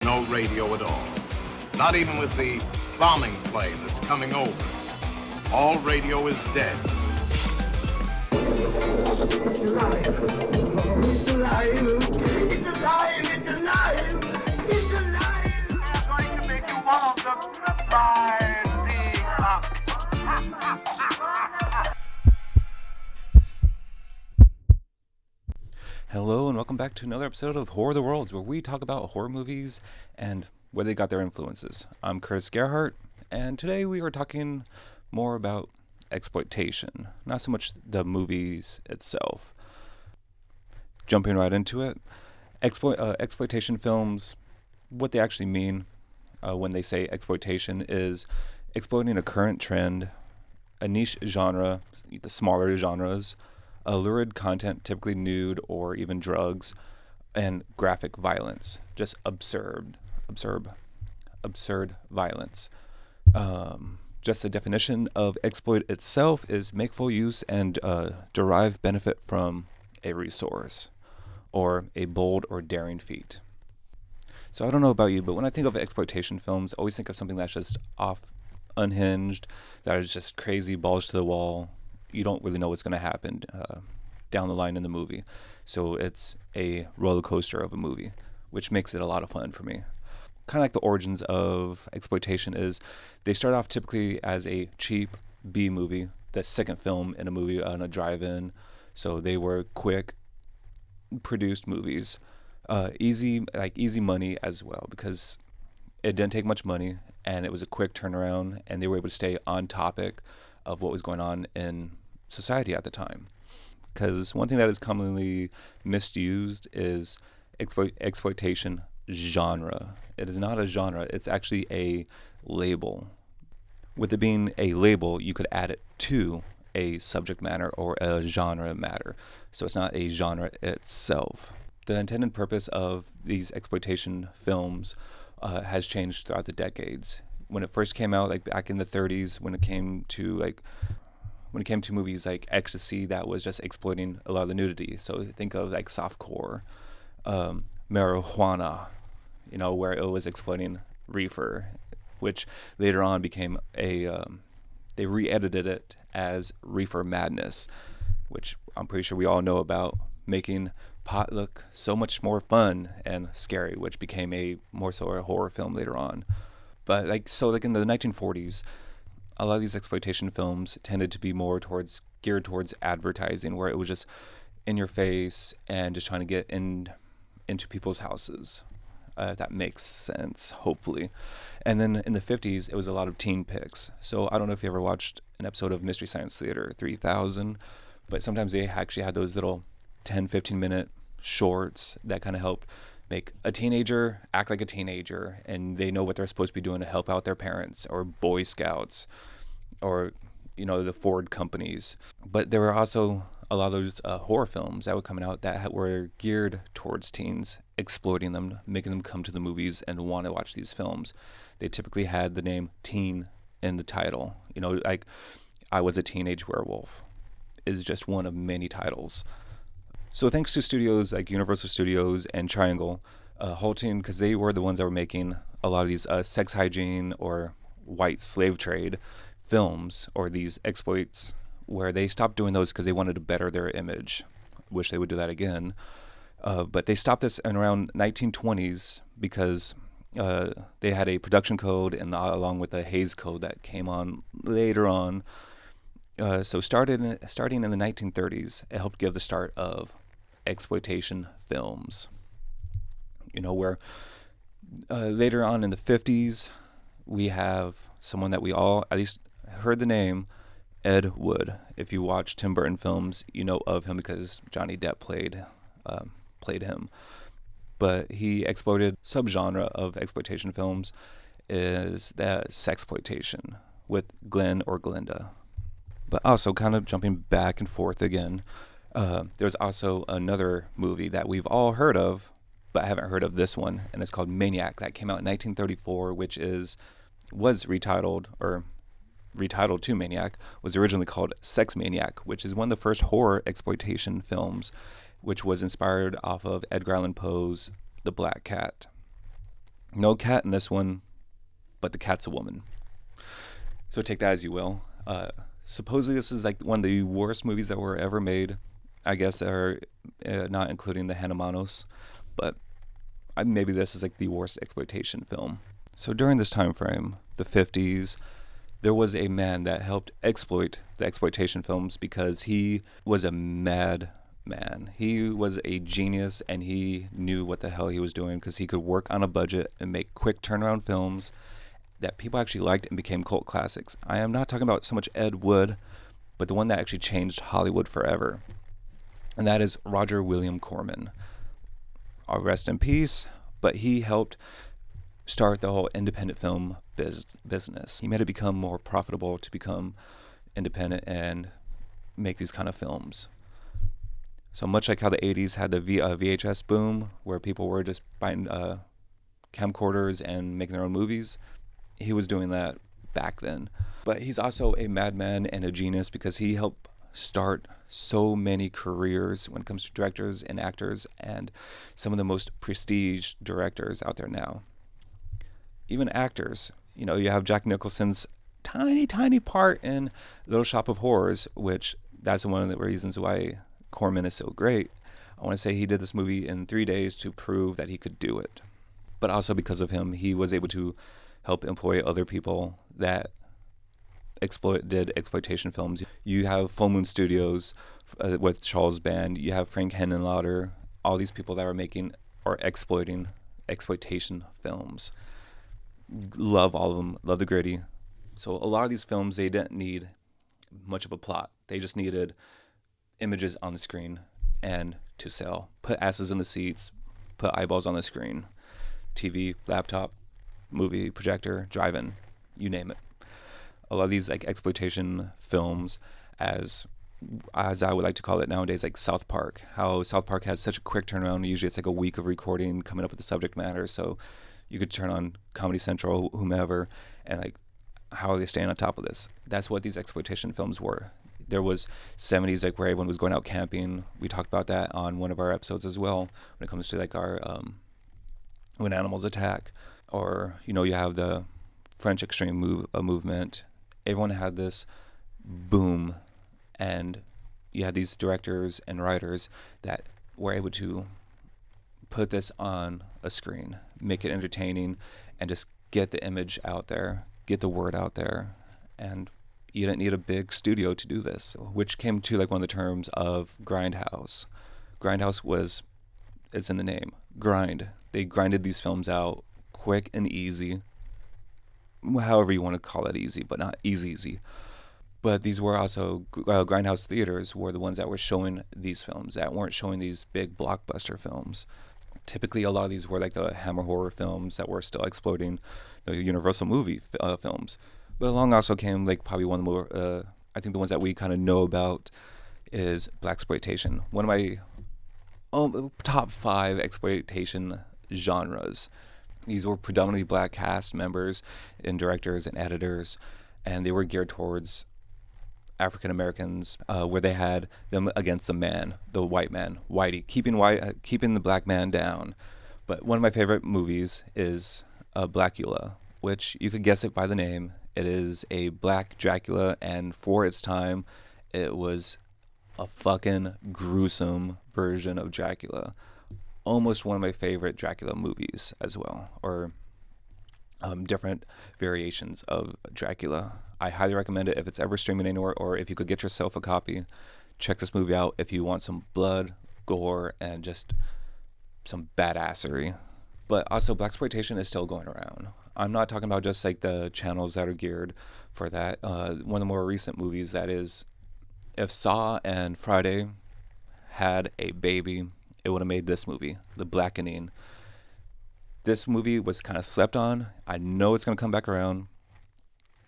no radio at all. Not even with the bombing plane that's coming over. All radio is dead. It's alive. It's alive. It's alive. It's alive. It's alive. We're going to make you one of the fiending. Hello and welcome back to another episode of Horror of the Worlds, where we talk about horror movies and where they got their influences. I'm Chris Gerhardt, and today we are talking more about exploitation, not so much the movies itself. Jumping right into it, exploitation films, what they actually mean when they say exploitation is exploiting a current trend, a niche genre, the smaller genres, lurid content, typically nude or even drugs, and graphic violence, just absurd violence. Just the definition of exploit itself is make full use and derive benefit from a resource or a bold or daring feat. So I don't know about you, but when I think of exploitation films, I always think of something that's just off, unhinged, that is just crazy, balls to the wall. You don't really know what's going to happen down the line in the movie. So it's a roller coaster of a movie, which makes it a lot of fun for me. Kind of like the origins of exploitation is they start off typically as a cheap B movie, the second film in a movie on a drive-in. So they were quick produced movies, easy money as well, because it didn't take much money and it was a quick turnaround, and they were able to stay on topic of what was going on in society at the time. Because one thing that is commonly misused is exploitation genre. It is not a genre, it's actually a label. With it being a label, you could add it to a subject matter or a genre matter. So it's not a genre itself. The intended purpose of these exploitation films has changed throughout the decades. When it first came out, like back in the 30s, when it came to movies like Ecstasy, that was just exploiting a lot of the nudity. So think of like softcore, marijuana, where it was exploiting reefer, which later on became they re-edited it as Reefer Madness, which I'm pretty sure we all know about, making pot look so much more fun and scary, which became a more so a horror film later on. But in the 1940s, a lot of these exploitation films tended to be more geared towards advertising, where it was just in your face and just trying to get into people's houses. If that makes sense, hopefully. And then in the 50s, it was a lot of teen pics. So I don't know if you ever watched an episode of Mystery Science Theater 3000, but sometimes they actually had those little 10-15 minute shorts that kind of helped make a teenager act like a teenager, and they know what they're supposed to be doing to help out their parents or Boy Scouts or the Ford companies. But there were also a lot of those horror films that were coming out that were geared towards teens, exploiting them, making them come to the movies and want to watch these films. They typically had the name teen in the title. Like I Was a Teenage Werewolf is just one of many titles. So thanks to studios like Universal Studios and Triangle, halting, because they were the ones that were making a lot of these sex hygiene or white slave trade films, or these exploits, where they stopped doing those because they wanted to better their image. Wish they would do that again. But they stopped this in around 1920s because they had a production code and along with a Hays Code that came on later on. So starting in the 1930s, it helped give the start of exploitation films. Where later on in the 50s, we have someone that we all at least heard the name, Ed Wood. If you watch Tim Burton films, you know of him because Johnny Depp played him. But he exploited subgenre of exploitation films is that sexploitation with Glenn or Glinda. But also kind of jumping back and forth again, there's also another movie that we've all heard of, but I haven't heard of this one, and it's called Maniac. That came out in 1934, which was retitled to Maniac, was originally called Sex Maniac, which is one of the first horror exploitation films, which was inspired off of Edgar Allan Poe's The Black Cat. No cat in this one, but the cat's a woman. So take that as you will. Supposedly this is like one of the worst movies that were ever made. I guess are not including the Hanamanos, but maybe this is like the worst exploitation film. So during this time frame, the 50s, there was a man that helped exploit the exploitation films because he was a mad man. He was a genius, and he knew what the hell he was doing because he could work on a budget and make quick turnaround films that people actually liked and became cult classics. I am not talking about so much Ed Wood, but the one that actually changed Hollywood forever. And that is Roger William Corman. I'll rest in peace, but he helped start the whole independent film business. He made it become more profitable to become independent and make these kind of films. So much like how the 80s had the VHS boom, where people were just buying camcorders and making their own movies, he was doing that back then. But he's also a madman and a genius because he helped start so many careers when it comes to directors and actors, and some of the most prestige directors out there now. Even actors, you know, you have Jack Nicholson's tiny part in Little Shop of Horrors, which that's one of the reasons why Corman is so great. I want to say he did this movie in 3 days to prove that he could do it. But also because of him, he was able to help employ other people that did exploitation films. You have Full Moon Studios with Charles Band. You have Frank Henenlotter. All these people that are making or exploiting exploitation films. Love all of them. Love the gritty. So a lot of these films, they didn't need much of a plot. They just needed images on the screen and to sell. Put asses in the seats. Put eyeballs on the screen. TV, laptop, movie, projector, drive-in, you name it. A lot of these like exploitation films, as I would like to call it nowadays, like South Park. How South Park has such a quick turnaround. Usually it's like a week of recording, coming up with the subject matter. So you could turn on Comedy Central, whomever, and like, how are they staying on top of this? That's what these exploitation films were. There was 70s, like where everyone was going out camping. We talked about that on one of our episodes as well, when it comes to like our When Animals Attack, or you know, you have the French extreme movement. Everyone had this boom, and you had these directors and writers that were able to put this on a screen, make it entertaining, and just get the image out there, get the word out there. And you didn't need a big studio to do this, which came to like one of the terms of grindhouse. Grindhouse was, it's in the name, grind. They grinded these films out quick and easy, however you want to call it, easy, but not easy. But these were also grindhouse theaters were the ones that were showing these films, that weren't showing these big blockbuster films. Typically, a lot of these were like the Hammer horror films that were still exploiting the Universal movie films. But along also came like probably one of the more, I think the ones that we kind of know about is blaxploitation. One of my top 5 exploitation genres. These were predominantly black cast members and directors and editors, and they were geared towards African Americans, where they had them against the man, the white man, whitey, keeping the black man down. But one of my favorite movies is Blackula, which you could guess it by the name. It is a black Dracula, and for its time, it was a fucking gruesome version of Dracula. Almost one of my favorite Dracula movies as well, or different variations of Dracula. I highly recommend it if it's ever streaming anywhere, or if you could get yourself a copy. Check this movie out if you want some blood, gore, and just some badassery. But also, blaxploitation is still going around. I'm not talking about just like the channels that are geared for that. One of the more recent movies that is, if Saw and Friday had a baby, it would have made this movie, The Blackening. This movie was kind of slept on. I know it's going to come back around,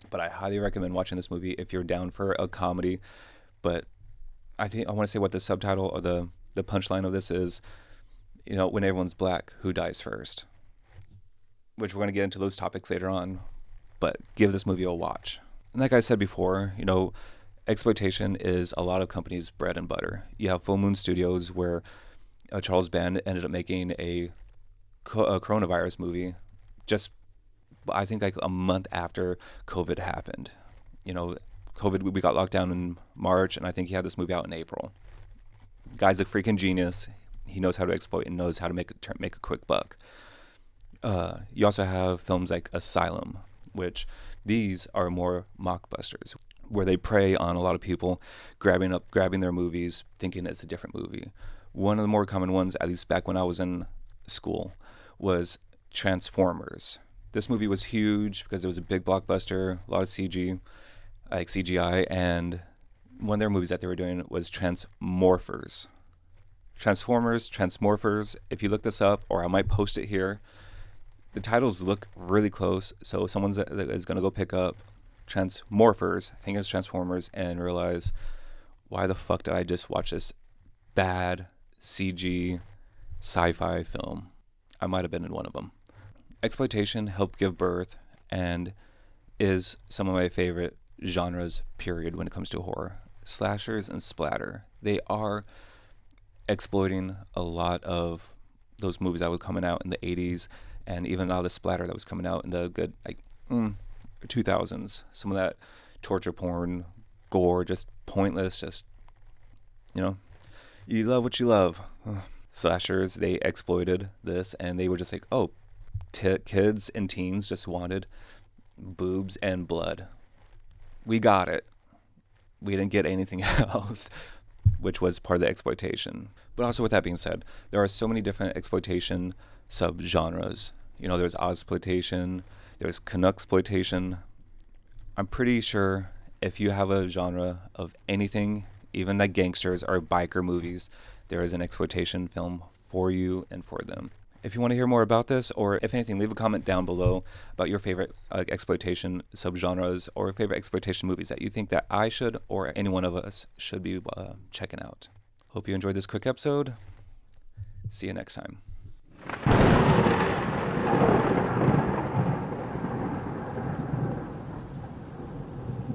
but I highly recommend watching this movie if you're down for a comedy. But I want to say what the subtitle or the punchline of this is. You know, when everyone's black, who dies first? Which we're going to get into those topics later on, but give this movie a watch. And like I said before, you know, exploitation is a lot of companies' bread and butter. You have Full Moon Studios, where Charles Band ended up making a coronavirus movie just, I think, like a month after COVID happened. You know, we got locked down in March, and I think he had this movie out in April. Guy's a freaking genius. He knows how to exploit and knows how to make a quick buck. You also have films like Asylum, which these are more mockbusters, where they prey on a lot of people grabbing their movies, thinking it's a different movie. One of the more common ones, at least back when I was in school, was Transformers. This movie was huge because it was a big blockbuster, a lot of CGI, and one of their movies that they were doing was Transmorphers. Transmorphers, if you look this up, or I might post it here, the titles look really close, so someone is going to go pick up Transmorphers, I think it's Transformers, and realize, why the fuck did I just watch this bad CG sci-fi film? I might have been in one of them. Exploitation helped give birth and is some of my favorite genres, period, when it comes to horror. Slashers and splatter. They are exploiting a lot of those movies that were coming out in the 80s, and even now the splatter that was coming out in the good 2000s. Some of that torture porn, gore, just pointless, just, you love what you love. Slashers, they exploited this, and they were just like, oh, kids and teens just wanted boobs and blood. We got it. We didn't get anything else, which was part of the exploitation. But also, with that being said, there are so many different exploitation subgenres. There's Ozploitation, there's Canucksploitation. I'm pretty sure if you have a genre of anything, even like gangsters or biker movies, there is an exploitation film for you and for them. If you want to hear more about this, or if anything, leave a comment down below about your favorite exploitation subgenres or favorite exploitation movies that you think that I should or any one of us should be checking out. Hope you enjoyed this quick episode. See you next time.